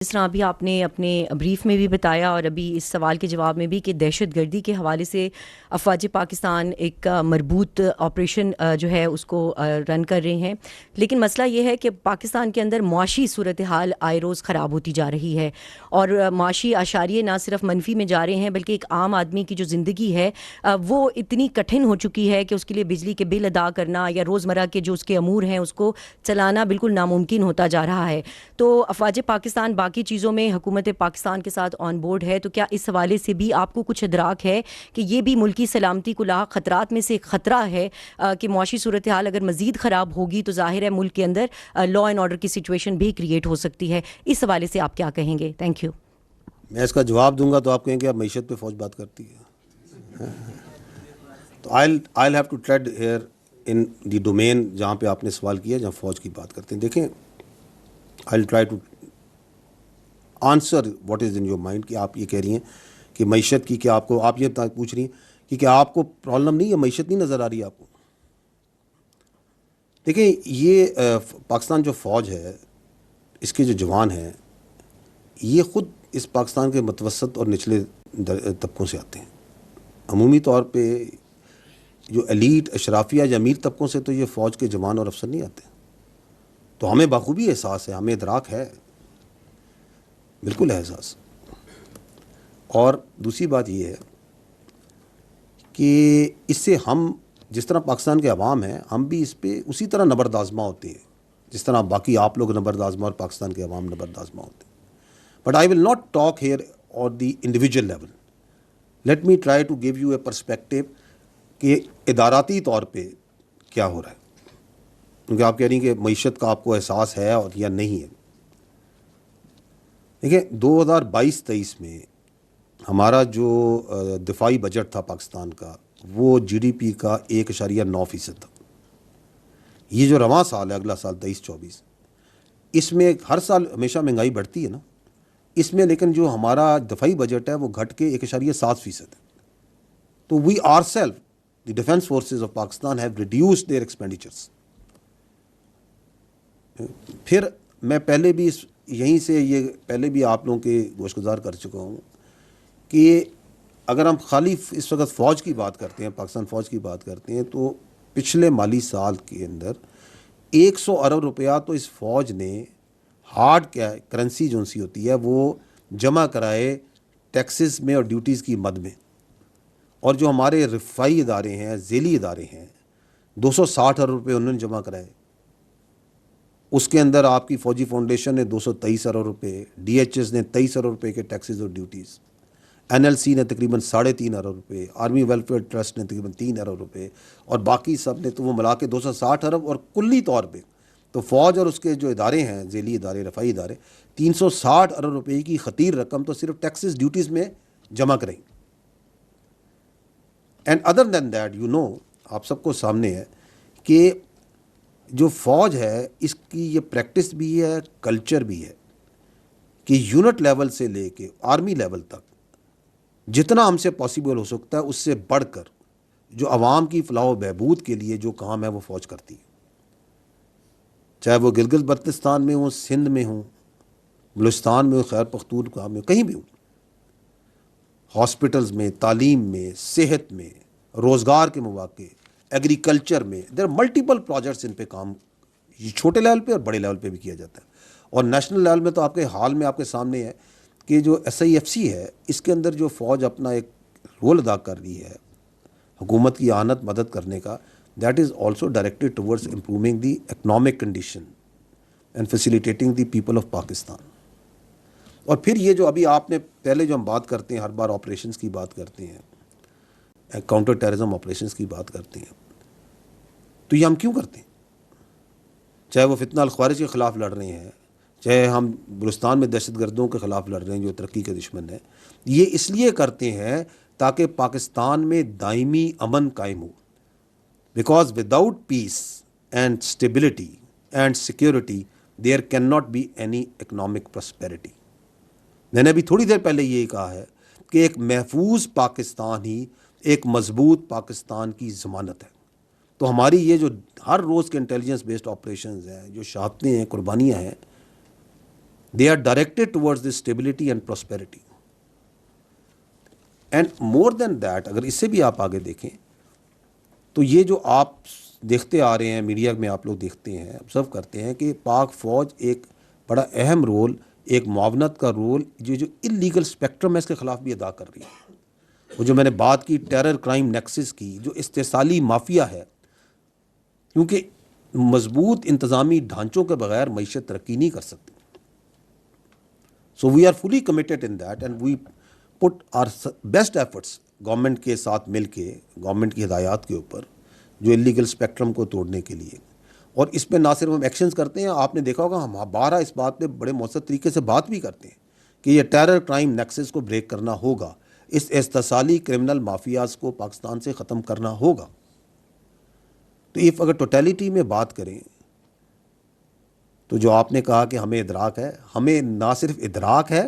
جس طرح ابھی آپ نے اپنے بریف میں بھی بتایا اور ابھی اس سوال کے جواب میں بھی کہ دہشت گردی کے حوالے سے افواج پاکستان ایک مربوط آپریشن جو ہے اس کو رن کر رہے ہیں، لیکن مسئلہ یہ ہے کہ پاکستان کے اندر معاشی صورتحال آئے روز خراب ہوتی جا رہی ہے اور معاشی اشاریے نہ صرف منفی میں جا رہے ہیں بلکہ ایک عام آدمی کی جو زندگی ہے وہ اتنی کٹھن ہو چکی ہے کہ اس کے لیے بجلی کے بل ادا کرنا یا روزمرہ کے جو اس کے امور ہیں اس کو چلانا بالکل ناممکن ہوتا جا رہا ہے۔ تو افواج پاکستان باقی چیزوں میں حکومت پاکستان کے ساتھ آن بورڈ ہے، تو کیا اس حوالے سے بھی آپ کو کچھ ادراک ہے کہ یہ بھی ملکی سلامتی کو لاحق خطرات میں سے ایک خطرہ ہے کہ معاشی صورتحال اگر مزید خراب ہوگی تو ظاہر ہے ملک کے اندر لا اینڈ آرڈر کی سچویشن بھی کریٹ ہو سکتی ہے؟ اس حوالے سے آپ کیا کہیں گے؟ Thank you. میں اس کا جواب دوں گا تو آپ کہیں گے اب معیشت پہ فوج بات کرتی ہے، تو I'll have to tread here in the domain جہاں پہ آپ نے سوال کیا جہاں فوج کی بات کرتے ہیں۔ دیکھیں I'll try to answer what is in your mind کہ آپ یہ کہہ رہی ہیں کہ معیشت کی، کہ آپ یہ پوچھ رہی ہیں کہ کیا آپ کو پرابلم نہیں ہے، معیشت نہیں نظر آ رہی ہے آپ کو؟ دیکھیں یہ پاکستان جو فوج ہے، اس کے جو جوان ہیں، یہ خود اس پاکستان کے متوسط اور نچلے طبقوں سے آتے ہیں۔ عمومی طور پہ جو ایلیٹ اشرافیہ یا امیر طبقوں سے تو یہ فوج کے جوان اور افسر نہیں آتے، تو ہمیں بخوبی احساس ہے، ہمیں ادراک ہے، بالکل ہے احساس۔ اور دوسری بات یہ ہے کہ اس سے ہم جس طرح پاکستان کے عوام ہیں، ہم بھی اس پہ اسی طرح نبرد آزما ہوتے ہیں جس طرح باقی آپ لوگ نبرد آزما اور پاکستان کے عوام نبرد آزما ہوتے ہیں۔ But I will not talk here on the individual level, let me try to give you a perspective کہ اداراتی طور پہ کیا ہو رہا ہے، کیونکہ آپ کہہ رہی ہیں کہ معیشت کا آپ کو احساس ہے اور یا نہیں ہے۔ دیکھیں 2022-23 میں ہمارا جو دفاعی بجٹ تھا پاکستان کا، وہ جی ڈی پی کا 1.9% تھا۔ یہ جو رواں سال ہے، اگلا سال 23-24، اس میں ہر سال ہمیشہ مہنگائی بڑھتی ہے نا، اس میں لیکن جو ہمارا دفاعی بجٹ ہے وہ گھٹ کے 1.7% ہے۔ تو we are self the defence forces of Pakistan have reduced their expenditures. پھر میں پہلے بھی یہیں سے یہ پہلے بھی آپ لوگوں کے گوش گزار کر چکا ہوں کہ اگر ہم خالی اس وقت فوج کی بات کرتے ہیں، پاکستان فوج کی بات کرتے ہیں، تو پچھلے مالی سال کے اندر 100 ارب روپیہ تو اس فوج نے ہارڈ کرنسی جو سی ہوتی ہے وہ جمع کرائے ٹیکسز میں اور ڈیوٹیز کی مد میں، اور جو ہمارے رفائی ادارے ہیں، ذیلی ادارے ہیں، 260 ارب روپے انہوں نے جمع کرائے۔ اس کے اندر آپ کی فوجی فاؤنڈیشن نے 223 ارب روپے، ڈی ایچ ایس نے 23 ارب روپے کے ٹیکسز اور ڈیوٹیز، این ایل سی نے تقریباً 3.5 ارب روپے، آرمی ویلفیئر ٹرسٹ نے تقریباً 3 ارب روپے، اور باقی سب نے تو وہ ملا کے 260 ارب، اور کلی طور پہ تو فوج اور اس کے جو ادارے ہیں، ذیلی ادارے، رفائی ادارے، 360 ارب روپے کی خطیر رقم تو صرف ٹیکسز ڈیوٹیز میں جمع کریں۔ And other than that you know, آپ سب کو سامنے ہے کہ جو فوج ہے اس کی یہ پریکٹس بھی ہے، کلچر بھی ہے کہ یونٹ لیول سے لے کے آرمی لیول تک جتنا ہم سے پاسبل ہو سکتا ہے اس سے بڑھ کر جو عوام کی فلاح و بہبود کے لیے جو کام ہے وہ فوج کرتی ہے، چاہے وہ گلگت بلتستان میں ہوں، سندھ میں ہوں، بلوچستان میں ہوں، خیبر پختونخوا میں، کہیں بھی ہوں، ہاسپٹلز میں، تعلیم میں، صحت میں، روزگار کے مواقع، ایگریکلچر میں، دیر ملٹیپل پروجیکٹس ان پہ کام یہ چھوٹے لیول پہ اور بڑے لیول پہ بھی کیا جاتا ہے۔ اور نیشنل لیول میں تو آپ کے حال میں آپ کے سامنے ہے کہ جو ایس آئی ایف سی ہے، اس کے اندر جو فوج اپنا ایک رول ادا کر رہی ہے حکومت کی اعانت مدد کرنے کا، that is also directed towards improving the economic condition and facilitating the people of Pakistan. اور پھر یہ جو ابھی آپ نے پہلے جو ہم بات کرتے ہیں، ہر بار آپریشنز کی بات کرتے ہیں، کاؤنٹر ٹیررزم آپریشنز کی بات کرتے ہیں، تو یہ ہم کیوں کرتے ہیں؟ چاہے وہ فتنہ الخوارج کے خلاف لڑ رہے ہیں، چاہے ہم بلوچستان میں دہشت گردوں کے خلاف لڑ رہے ہیں جو ترقی کے دشمن ہیں، یہ اس لیے کرتے ہیں تاکہ پاکستان میں دائمی امن قائم ہو، because without peace and stability and security there can not be any economic prosperity. میں نے ابھی تھوڑی دیر پہلے یہی کہا ہے کہ ایک محفوظ پاکستان ہی ایک مضبوط پاکستان کی ضمانت ہے۔ تو ہماری یہ جو ہر روز کے انٹیلیجنس بیسڈ آپریشنز ہیں، جو شہادتیں ہیں، قربانیاں ہیں، They are directed towards the stability and prosperity. And more than that, اگر اس سے بھی آپ آگے دیکھیں تو یہ جو آپ دیکھتے آ رہے ہیں میڈیا میں آپ لوگ دیکھتے ہیں آبزرو کرتے ہیں کہ پاک فوج ایک بڑا اہم رول، ایک معاونت کا رول جو اللیگل اسپیکٹرم ہے اس کے خلاف بھی ادا کر رہی ہے. وہ جو میں نے بات کی ٹیرر کرائم نیکسس کی، جو استحصالی مافیا ہے، کیونکہ مضبوط انتظامی ڈھانچوں کے بغیر معیشت ترقی نہیں کر سکتی. So we are fully committed in that and we put our best efforts government کے ساتھ مل کے، گورنمنٹ کی ہدایات کے اوپر، جو اللیگل اسپیکٹرم کو توڑنے کے لیے. اور اس میں نہ صرف ہم ایکشنز کرتے ہیں، آپ نے دیکھا ہوگا ہم بارہ اس بات پہ بڑے مؤثر طریقے سے بات بھی کرتے ہیں کہ یہ ٹیرر کرائم نیکسس کو بریک کرنا ہوگا، اس استحصالی کرمنل مافیاز کو پاکستان سے ختم کرنا ہوگا. تو اگر ٹوٹیلیٹی میں بات کریں تو جو آپ نے کہا کہ ہمیں ادراک ہے، ہمیں نہ صرف ادراک ہے،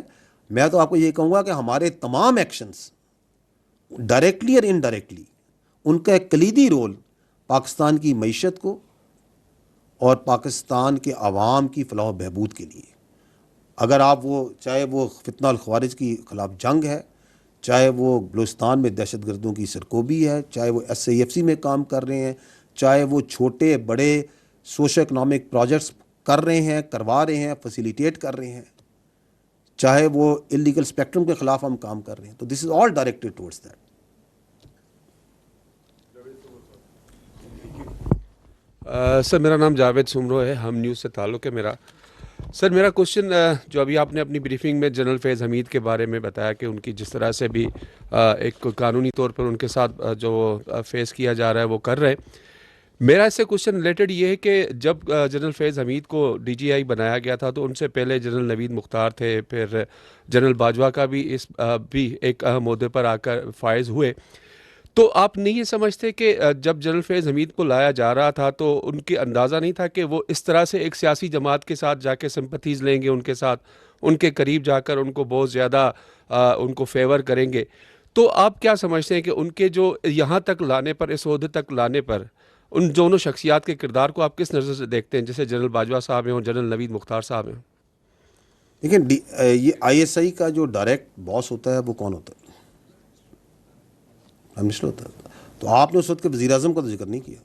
میں تو آپ کو یہ کہوں گا کہ ہمارے تمام ایکشنز ڈائریکٹلی اور انڈائریکٹلی ان کا ایک کلیدی رول پاکستان کی معیشت کو اور پاکستان کے عوام کی فلاح و بہبود کے لیے. اگر آپ چاہے وہ فتنہ الخوارج کی خلاف جنگ ہے، چاہے وہ بلوچستان میں دہشت گردوں کی سرکوبی ہے، چاہے وہ SAFC میں کام کر رہے ہیں، چاہے وہ چھوٹے بڑے سوشو اکنامک پروجیکٹس کر رہے ہیں، کروا رہے ہیں، فیسیلیٹیٹ کر رہے ہیں، چاہے وہ اللیگل اسپیکٹرم کے خلاف ہم کام کر رہے ہیں، تو دس از آل ڈائریکٹڈ ٹورڈز دیٹ. سر میرا نام جاوید سمرو ہے، ہم نیوز سے تعلق ہے میرا. سر میرا کوشچن جو ابھی آپ نے اپنی بریفنگ میں جنرل فیض حمید کے بارے میں بتایا کہ ان کی جس طرح سے بھی ایک قانونی طور پر ان کے ساتھ جو فیس کیا جا رہا ہے وہ کر رہے. میرا اس سے کوشچن ریلیٹڈ یہ ہے کہ جب جنرل فیض حمید کو DGI بنایا گیا تھا تو ان سے پہلے جنرل نوید مختار تھے، پھر جنرل باجوہ کا بھی ایک اہم عہدے پر آ کر فائز ہوئے. تو آپ نہیں یہ سمجھتے کہ جب جنرل فیض حمید کو لایا جا رہا تھا تو ان کے اندازہ نہیں تھا کہ وہ اس طرح سے ایک سیاسی جماعت کے ساتھ جا کے سمپتھیز لیں گے، ان کے ساتھ ان کے قریب جا کر ان کو بہت زیادہ ان کو فیور کریں گے؟ تو آپ کیا سمجھتے ہیں کہ ان کے جو یہاں تک لانے پر، اس عہدے تک لانے پر، ان دونوں شخصیات کے کردار کو آپ کس نظر سے دیکھتے ہیں، جیسے جنرل باجوہ صاحب ہیں اور جنرل نوید مختار صاحب ہیں؟ دیکھیں یہ ISI کا جو ڈائریکٹ باس ہوتا ہے وہ کون ہوتا ہے؟ منسٹر ہوتا ہے. تو آپ نے اس وقت کے وزیر اعظم کا تو ذکر نہیں کیا.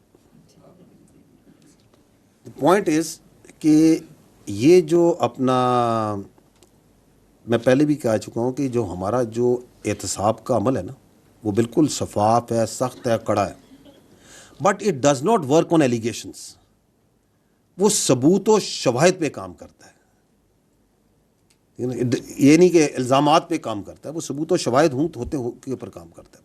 پوائنٹ از کہ یہ جو اپنا، میں پہلے بھی کہہ چکا ہوں کہ جو ہمارا جو احتساب کا عمل ہے نا وہ بالکل شفاف ہے، سخت ہے، کڑا ہے، but it does not work on allegations. وہ ثبوت و شواہد پہ کام کرتا ہے، یہ نہیں کہ الزامات پہ کام کرتا ہے، وہ ثبوت و شواہد ہوتے کے اوپر کام کرتا ہے.